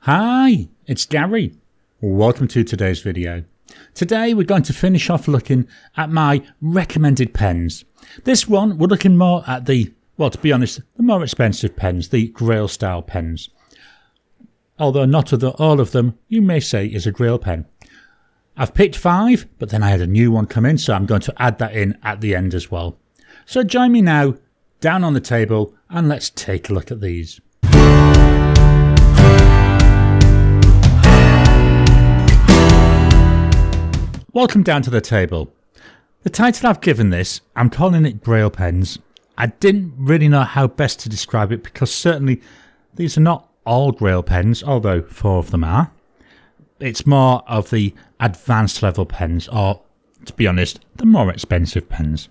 Hi, it's Gary. Welcome to today's video. Today we're going to finish off looking at my recommended pens. This one we're looking more at the, well, to be honest, the more expensive pens, the Grail style pens. Although not all of them you may say is a Grail pen. I've picked 5, but then I had a new one come in, so I'm going to add that in at the end as well. So join me now, down on the table, and let's take a look at these. Welcome down to the table. The title I've given this, I'm calling it Grail pens. I didn't really know how best to describe it because certainly these are not all Grail pens, although 4 of them are. It's more of the advanced level pens, or to be honest, the more expensive pens.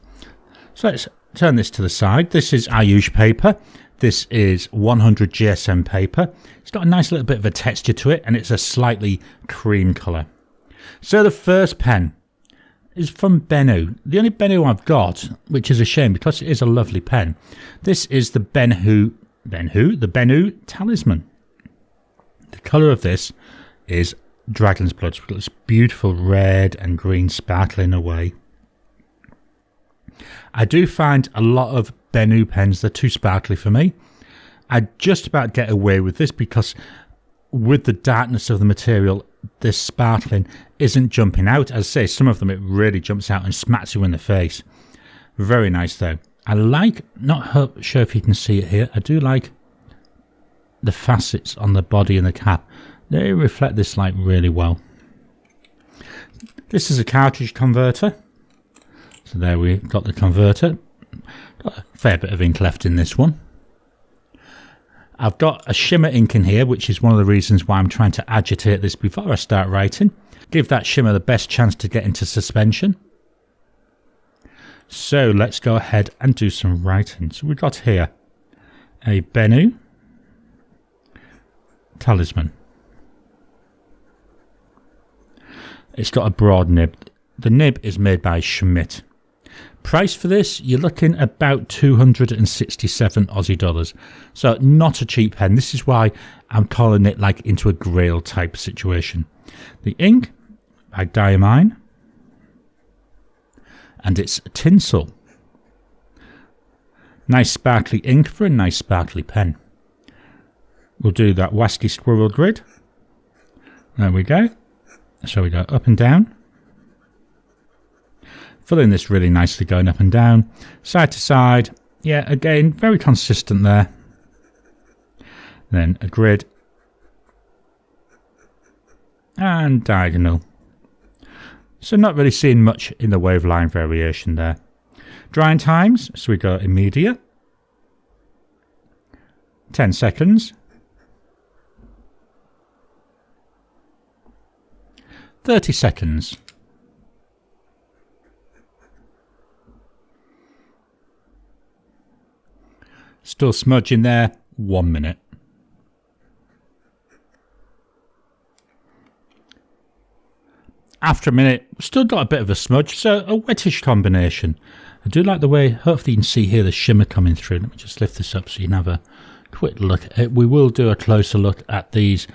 So let's turn this to the side. This is Ayush paper. This is 100 GSM paper. It's got a nice little bit of a texture to it and it's a slightly cream colour. So the first pen is from Benu. The only Benu I've got, which is a shame because it is a lovely pen. This is the Benu Talisman. The colour of this is dragon's blood. It's got this beautiful red and green sparkling away. I do find a lot of Benu pens, they're too sparkly for me. I just about get away with this because with the darkness of the material, this sparkling isn't jumping out. As I say, some of them it really jumps out and smacks you in the face. Very nice though. I like, not sure if you can see it here, I do like the facets on the body and the cap. They reflect this light really well. This is a cartridge converter. So there we've got the converter. Got a fair bit of ink left in this one. I've got a shimmer ink in here, which is one of the reasons why I'm trying to agitate this before I start writing. Give that shimmer the best chance to get into suspension. So let's go ahead and do some writing. So we've got here a Benu Talisman. It's got a broad nib. The nib is made by Schmidt. Price for this, you're looking about 267 Aussie dollars. So not a cheap pen. This is why I'm calling it like into a Grail type situation. The ink by Diamine. And it's Tinsel. Nice sparkly ink for a nice sparkly pen. We'll do that wasky squirrel grid. There we go. So we go up and down. Filling this really nicely, going up and down, side to side. Yeah, again, very consistent there. Then a grid. And diagonal. So not really seeing much in the waveline variation there. Drying times, so we go immediate. 10 seconds. 30 seconds. Still smudging there, 1 minute. After a minute, still got a bit of a smudge, so a wettish combination. I do like the way, hopefully you can see here the shimmer coming through. Let me just lift this up so you can have a quick look at it. We will do a closer look at these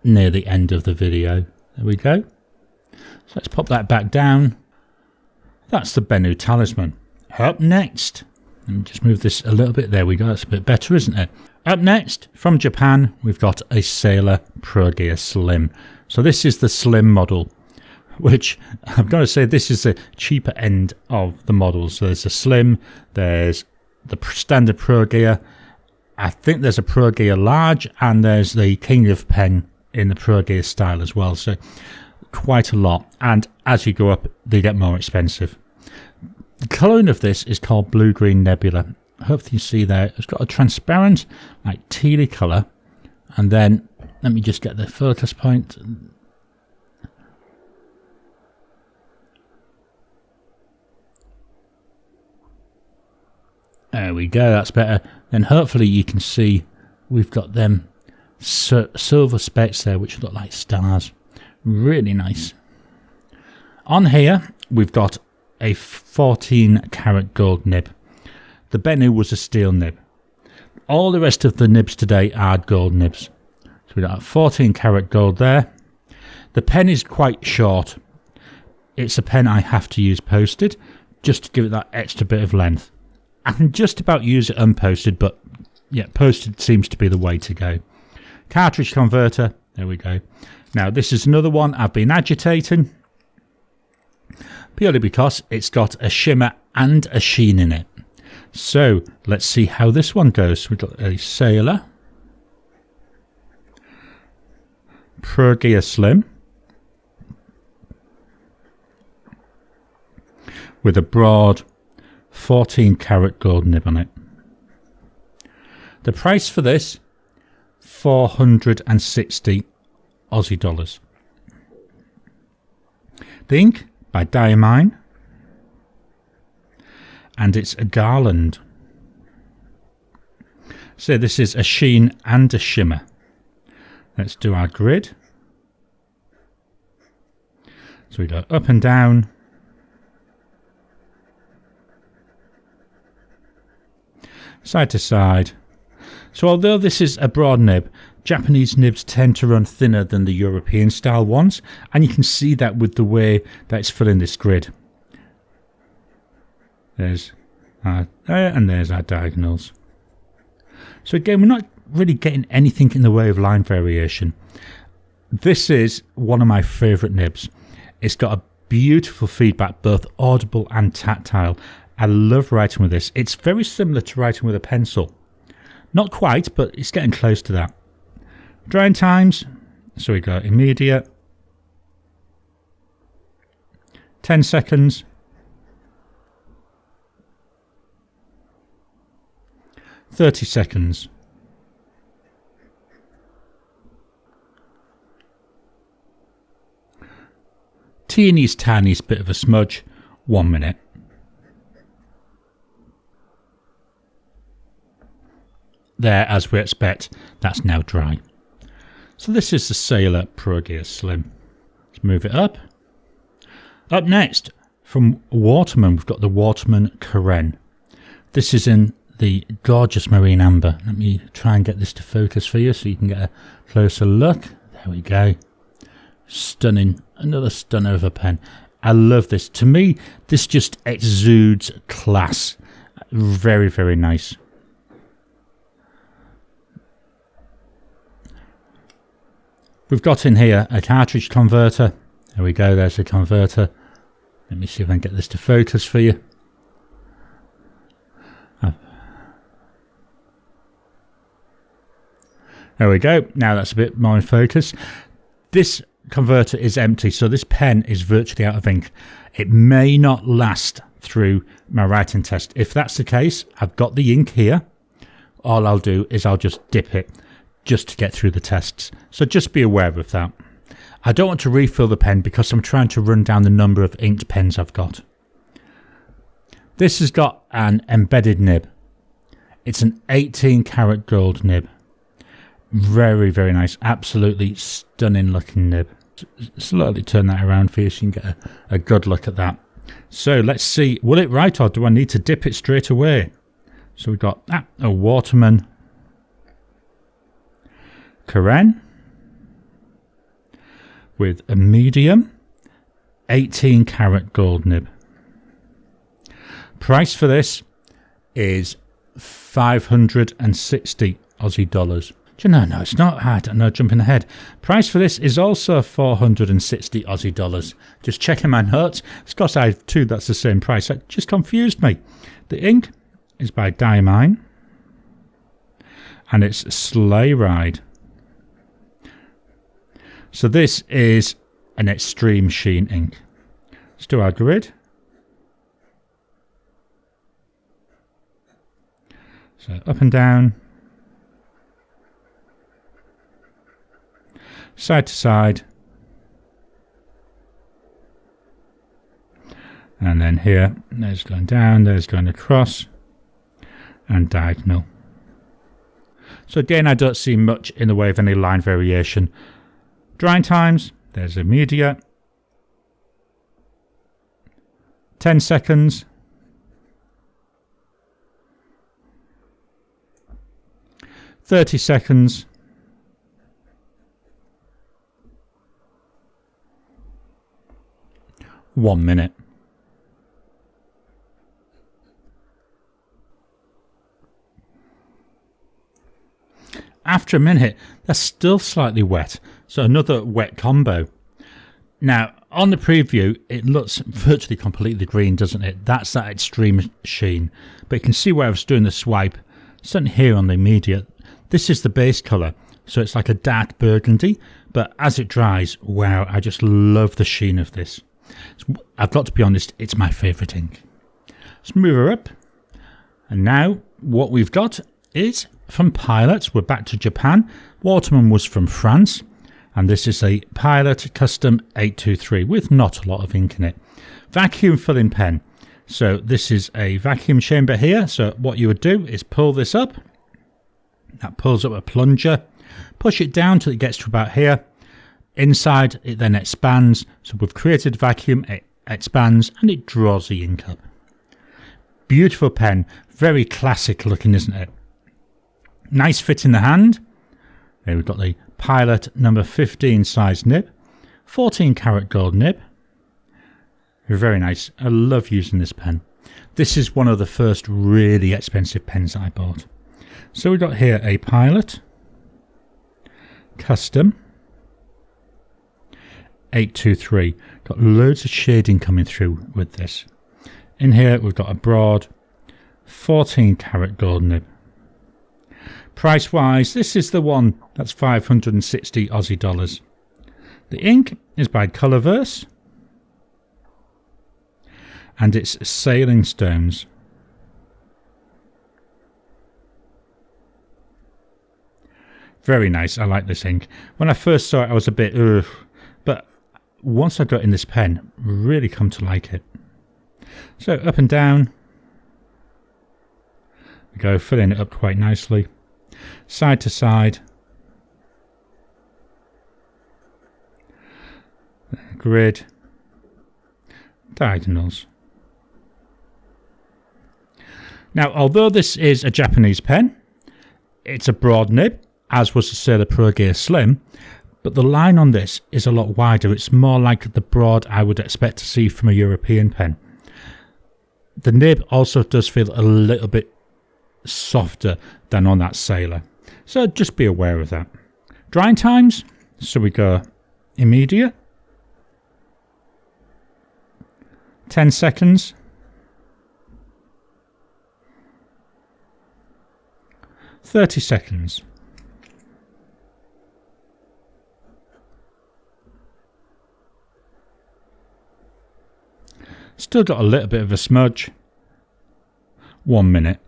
near the end of the video. There we go. So let's pop that back down. That's the Benu Talisman. Up next. Let me just move this a little bit. There we go. That's a bit better, isn't it? Up next, from Japan, we've got a Sailor ProGear Slim. So this is the Slim model, which I've got to say this is the cheaper end of the models. So there's a Slim, there's the standard ProGear. I think there's a ProGear Large, and there's the King of Pen in the ProGear style as well. So quite a lot. And as you go up, they get more expensive. The colouring of this is called Blue-Green Nebula. Hopefully you see there. It's got a transparent, like tealy colour. And then, let me just get the focus point. There we go, that's better. Then hopefully you can see we've got them silver specks there, which look like stars. Really nice. On here, we've got a 14 karat gold nib. The Benu was a steel nib. All the rest of the nibs today are gold nibs. So we've got 14 karat gold there. The pen is quite short. It's a pen I have to use posted just to give it that extra bit of length. I can just about use it unposted, but yeah, posted seems to be the way to go. Cartridge converter, there we go. Now this is another one I've been agitating, purely because it's got a shimmer and a sheen in it. So let's see how this one goes. We've got a Sailor, ProGear Slim, with a broad 14 karat gold nib on it. The price for this, 460 Aussie dollars. The ink by Diamine, and it's a Garland. So this is a sheen and a shimmer. Let's do our grid. So we go up and down, side to side. So although this is a broad nib, Japanese nibs tend to run thinner than the European style ones, and you can see that with the way that it's filling this grid. There's our there, and there's our diagonals. So again, we're not really getting anything in the way of line variation. This is one of my favourite nibs. It's got a beautiful feedback, both audible and tactile. I love writing with this. It's very similar to writing with a pencil. Not quite, but it's getting close to that. Drying times, so we go immediate, 10 seconds, 30 seconds, tiniest bit of a smudge, 1 minute. There, as we expect, that's now dry. So this is the Sailor ProGear Slim. Let's move it up. Up next, from Waterman, we've got the Waterman Carene. This is in the gorgeous marine amber. Let me try and get this to focus for you so you can get a closer look. There we go. Stunning. Another stunner of a pen. I love this. To me, this just exudes class. Very, very nice. We've got in here a cartridge converter. There we go, there's the converter. Let me see if I can get this to focus for you. There we go, now that's a bit more in focus. This converter is empty, so this pen is virtually out of ink. It may not last through my writing test. If that's the case, I've got the ink here. All I'll do is I'll just dip it just to get through the tests. So just be aware of that. I don't want to refill the pen because I'm trying to run down the number of inked pens I've got. This has got an embedded nib. It's an 18 karat gold nib. Very, very nice. Absolutely stunning looking nib. Slowly turn that around for you so you can get a good look at that. So let's see, will it write or do I need to dip it straight away? So we've got a Waterman Carene with a medium 18 karat gold nib. Price for this is 560 Aussie dollars. Do you know, no, it's not hard. I know, jumping ahead. Price for this is also 460 Aussie dollars. Just checking my notes. It's got I have two, that's the same price. That just confused me. The ink is by Diamine, and it's Sleigh Ride. So this is an extreme sheen ink. Let's do our grid. So up and down, side to side, and then here, there's going down, there's going across, and diagonal. So again, I don't see much in the way of any line variation. Drying times, there's immediate, 10 seconds, 30 seconds, 1 minute. After a minute, they're still slightly wet, so another wet combo. Now, on the preview, it looks virtually completely green, doesn't it? That's that extreme sheen. But you can see where I was doing the swipe, certainly here on the immediate. This is the base colour, so it's like a dark burgundy, but as it dries, wow, I just love the sheen of this. I've got to be honest, it's my favourite ink. Let's move her up. And now, what we've got is from Pilot. We're back to Japan. Waterman was from France. And this is a Pilot Custom 823 with not a lot of ink in it. Vacuum filling pen. So this is a vacuum chamber here. So what you would do is pull this up. That pulls up a plunger. Push it down till it gets to about here. Inside it then expands. So we've created vacuum, it expands and it draws the ink up. Beautiful pen. Very classic looking, isn't it? Nice fit in the hand. There we've got the Pilot number 15 size nib. 14 karat gold nib. Very nice. I love using this pen. This is one of the first really expensive pens that I bought. So we've got here a Pilot Custom 823. Got loads of shading coming through with this. In here we've got a broad 14 karat gold nib. Price wise, this is the one that's 560 Aussie dollars. The ink is by Colorverse and it's Sailing Stones. Very nice. I like this ink. When I first saw it, I was a bit ugh, but once I got in this pen, really come to like it. So up and down we go, filling it up quite nicely. Side to side, grid, diagonals. Now, although this is a Japanese pen, it's a broad nib, as was the Sailor ProGear Slim, but the line on this is a lot wider. It's more like the broad I would expect to see from a European pen. The nib also does feel a little bit softer than on that Sailor, so just be aware of that. Drying times, so we go immediate, 10 seconds, 30 seconds, still got a little bit of a smudge, 1 minute.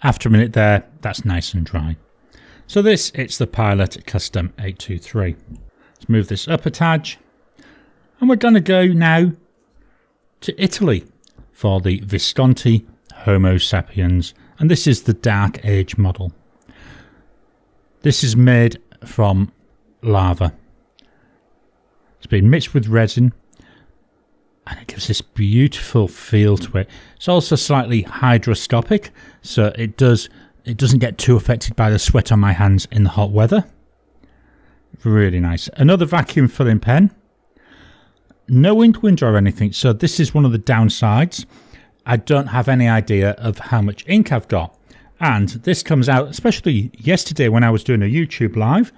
After a minute there, that's nice and dry. So it's the Pilot Custom 823. Let's move this up a tad. And we're going to go now to Italy for the Visconti Homo Sapiens. And this is the Dark Age model. This is made from lava. It's been mixed with resin. And it gives this beautiful feel to it. It's also slightly hygroscopic, so it doesn't get too affected by the sweat on my hands in the hot weather. Really nice. Another vacuum filling pen. No ink window or anything, so this is one of the downsides. I don't have any idea of how much ink I've got. And this comes out, especially yesterday when I was doing a YouTube live,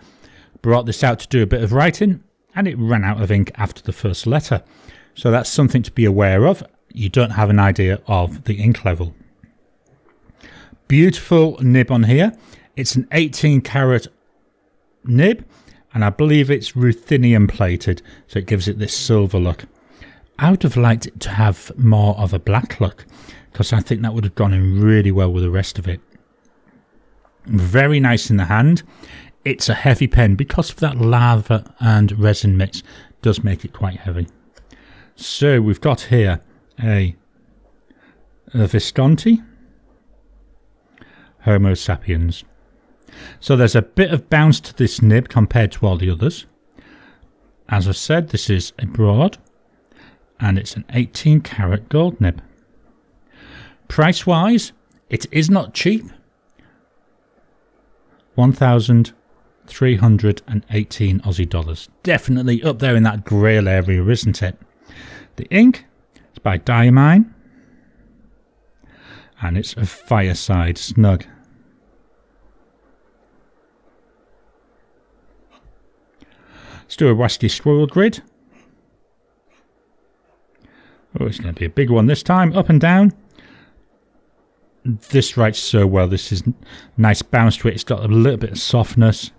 brought this out to do a bit of writing, and it ran out of ink after the first letter. So that's something to be aware of. You don't have an idea of the ink level. Beautiful nib on here. It's an 18 karat nib, and I believe it's ruthenium plated, so it gives it this silver look. I would have liked it to have more of a black look, because I think that would have gone in really well with the rest of it. Very nice in the hand. It's a heavy pen because of that lava and resin mix. Does make it quite heavy. So we've got here a Visconti Homo Sapiens. So there's a bit of bounce to this nib compared to all the others. As I said, this is a broad and it's an 18 karat gold nib. Price wise, it is not cheap. 318 Aussie dollars. Definitely up there in that Grail area, isn't it? The ink is by Diamine, and it's a Fireside Snug. Let's do a wasky squirrel grid. Oh, it's going to be a big one this time. Up and down. This writes so well. This is nice bounce to it. It's got a little bit of softness.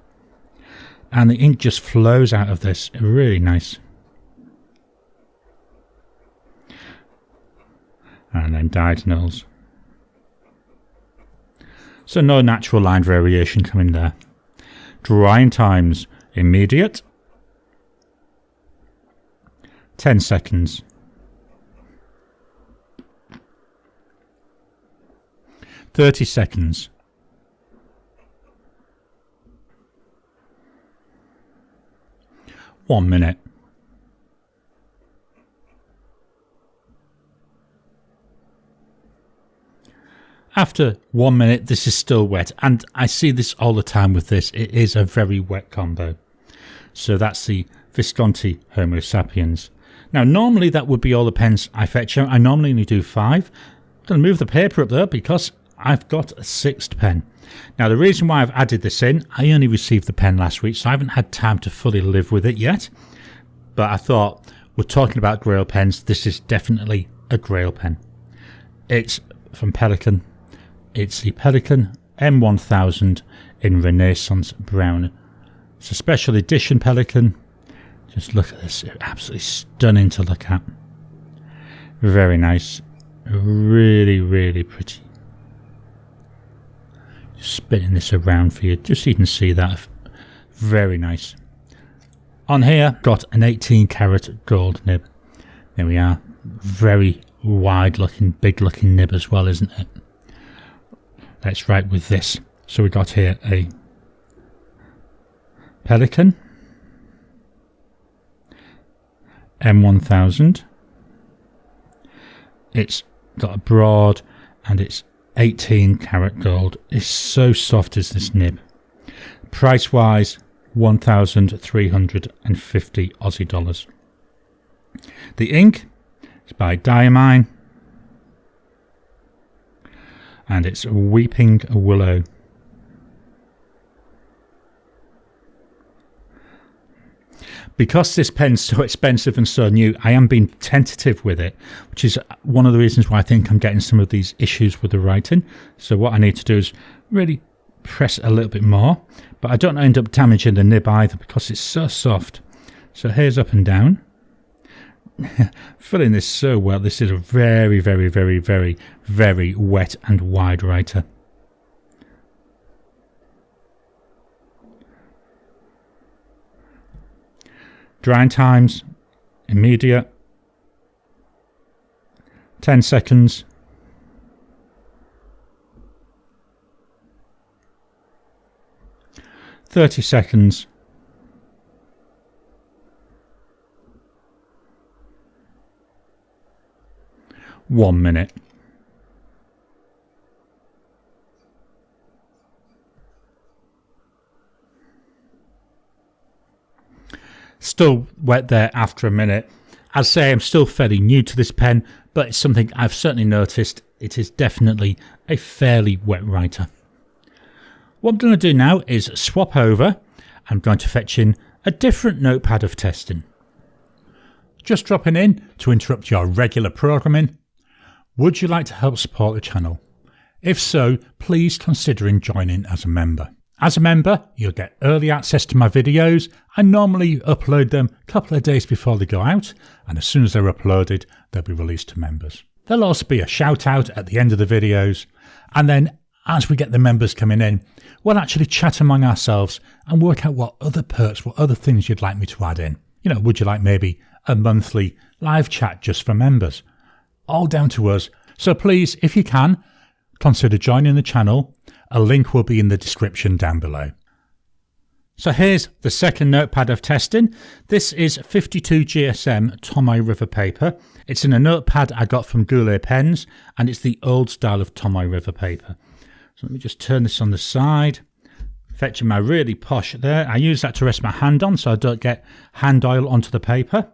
And the ink just flows out of this. Really nice. And then diagonals. So no natural line variation coming there. Drying times immediate. 10 seconds. 30 seconds. 1 minute. After 1 minute, this is still wet, and I see this all the time with this. It is a very wet combo. So that's the Visconti Homo Sapiens. Now, normally that would be all the pens I fetch out. I normally only do 5. I'm going to move the paper up there because I've got a 6th pen. Now, the reason why I've added this in, I only received the pen last week, so I haven't had time to fully live with it yet. But I thought, we're talking about Grail pens, this is definitely a Grail pen. It's from Pelikan. It's the Pelikan M1000 in Renaissance Brown. It's a special edition Pelikan. Just look at this, absolutely stunning to look at. Very nice. Really, really pretty. Just spinning this around for you, just so you can see that. Very nice. On here, got an 18 karat gold nib. There we are. Very wide looking, big looking nib as well, isn't it? Let's write with this. So we got here a Pelikan M1000. It's got a broad and it's 18 karat gold. It's so soft as this nib. Price wise, 1,350 Aussie dollars. The ink is by Diamine, and it's Weeping Willow. Because this pen's so expensive and so new, I am being tentative with it, which is one of the reasons why I think I'm getting some of these issues with the writing. So what I need to do is really press a little bit more, but I don't end up damaging the nib either because it's so soft. So here's up and down. Filling this so well. This is a very, very, very, very, very wet and wide writer. Drying times, immediate, 10 seconds, 30 seconds, 1 minute. Still wet there after a minute. I'd say I'm still fairly new to this pen, but it's something I've certainly noticed. It is definitely a fairly wet writer. What I'm going to do now is swap over. I'm going to fetch in a different notepad of testing. Just dropping in to interrupt your regular programming. Would you like to help support the channel? If so, please consider joining as a member. As a member, you'll get early access to my videos. I normally upload them a couple of days before they go out, and as soon as they're uploaded, they'll be released to members. There'll also be a shout out at the end of the videos, and then as we get the members coming in, we'll actually chat among ourselves and work out what other perks, what other things you'd like me to add in. You know, would you like maybe a monthly live chat just for members? All down to us. So please, if you can, consider joining the channel. A link will be in the description down below. So here's the second notepad of testing. This is 52 GSM Tomoe River paper. It's in a notepad I got from Goulet Pens, and it's the old style of Tomoe River paper. So let me just turn this on the side. Fetching my really posh there. I use that to rest my hand on so I don't get hand oil onto the paper.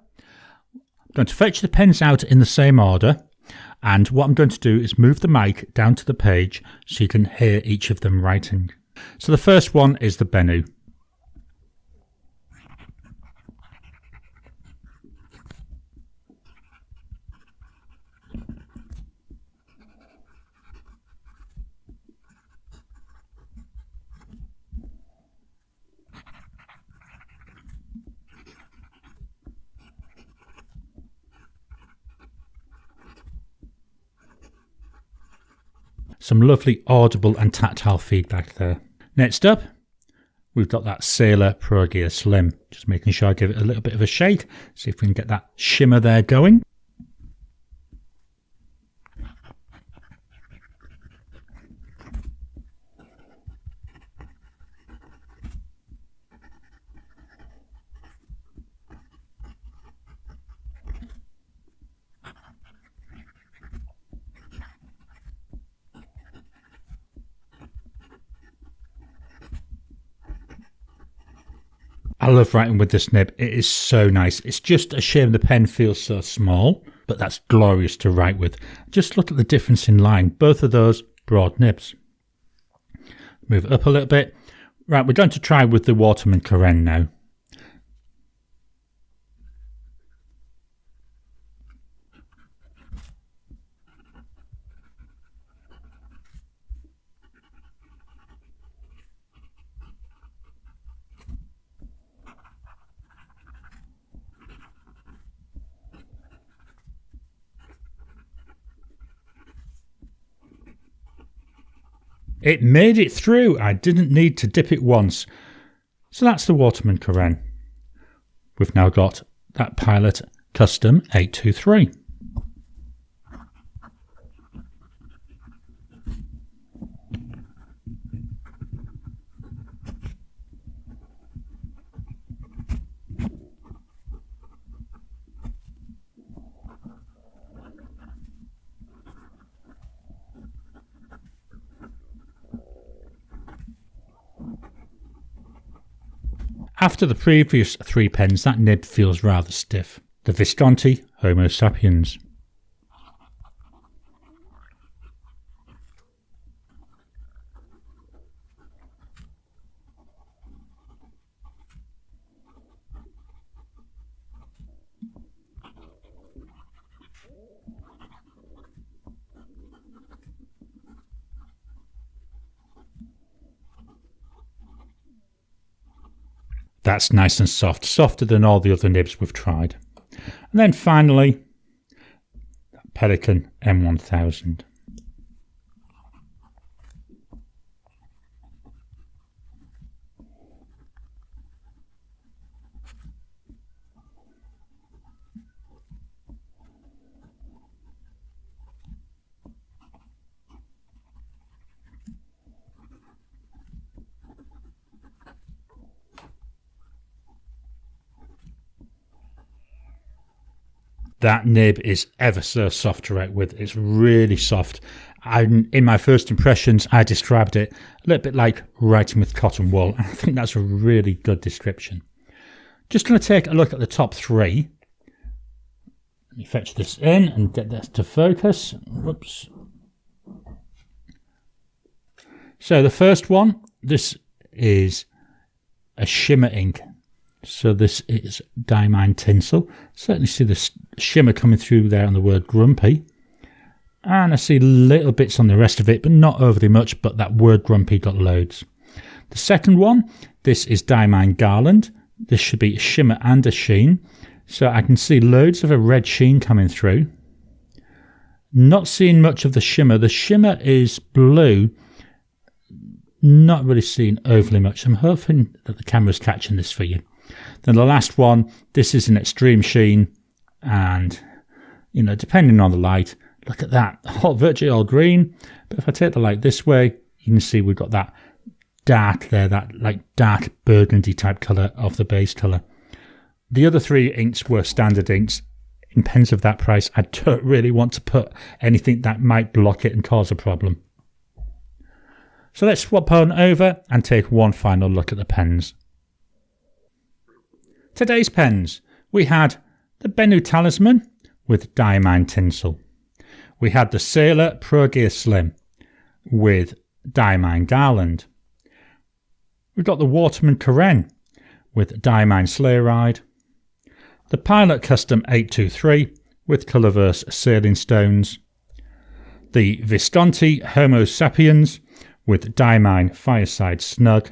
I'm going to fetch the pens out in the same order. And what I'm going to do is move the mic down to the page so you can hear each of them writing. So the first one is the Benu. Some lovely audible and tactile feedback there. Next up, we've got that Sailor ProGear Slim. Just making sure I give it a little bit of a shake. See if we can get that shimmer there going. I love writing with this nib. It is so nice. It's just a shame the pen feels so small, but that's glorious to write with. Just look at the difference in line. Both of those broad nibs. Move it up a little bit. Right, we're going to try with the Waterman Carene now. It made it through. I didn't need to dip it once. So that's the Waterman Carene. We've now got that Pilot Custom 823. After the previous 3 pens, that nib feels rather stiff. The Visconti Homo Sapiens. That's nice and soft, softer than all the other nibs we've tried. And then finally, Pelikan M1000. That nib is ever so soft to write with. It's really soft. In my first impressions, I described it a little bit like writing with cotton wool. I think that's a really good description. Just going to take a look at the top 3. Let me fetch this in and get this to focus. Whoops. So the first one, this is a shimmer ink. So this is Diamine Tinsel. Certainly see the shimmer coming through there on the word grumpy. And I see little bits on the rest of it, but not overly much, but that word grumpy got loads. The second one, this is Diamine Garland. This should be a shimmer and a sheen. So I can see loads of a red sheen coming through. Not seeing much of the shimmer. The shimmer is blue. Not really seeing overly much. I'm hoping that the camera's catching this for you. Then the last one, this is an extreme sheen, and depending on the light, look at that, virtually all green. But if I take the light this way, you can see we've got that dark there, that like dark burgundy type colour of the base colour. The other 3 inks were standard inks. In pens of that price, I don't really want to put anything that might block it and cause a problem. So let's swap on over and take one final look at the pens. Today's pens. We had the Benu Talisman with Diamine Tinsel. We had the Sailor ProGear Slim with Diamine Garland. We've got the Waterman Carene with Diamine Sleigh. The Pilot Custom 823 with Colorverse Sailing Stones. The Visconti Homo Sapiens with Diamine Fireside Snug.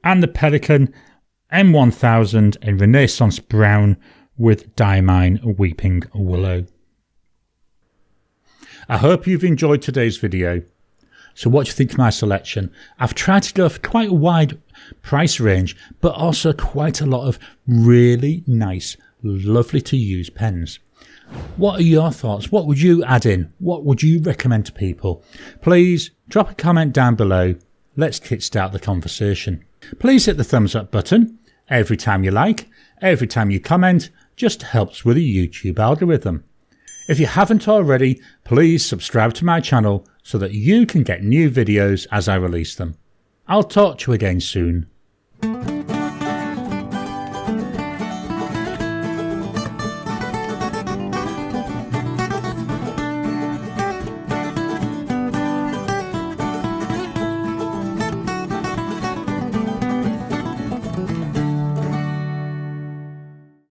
And the Pelikan M1000 in Renaissance Brown with Diamine Weeping Willow. I hope you've enjoyed today's video. So what do you think of my selection? I've tried to go for quite a wide price range, but also quite a lot of really nice, lovely to use pens. What are your thoughts? What would you add in? What would you recommend to people? Please drop a comment down below. Let's kickstart the conversation. Please hit the thumbs up button. Every time you like, every time you comment, just helps with the YouTube algorithm. If you haven't already, please subscribe to my channel so that you can get new videos as I release them. I'll talk to you again soon.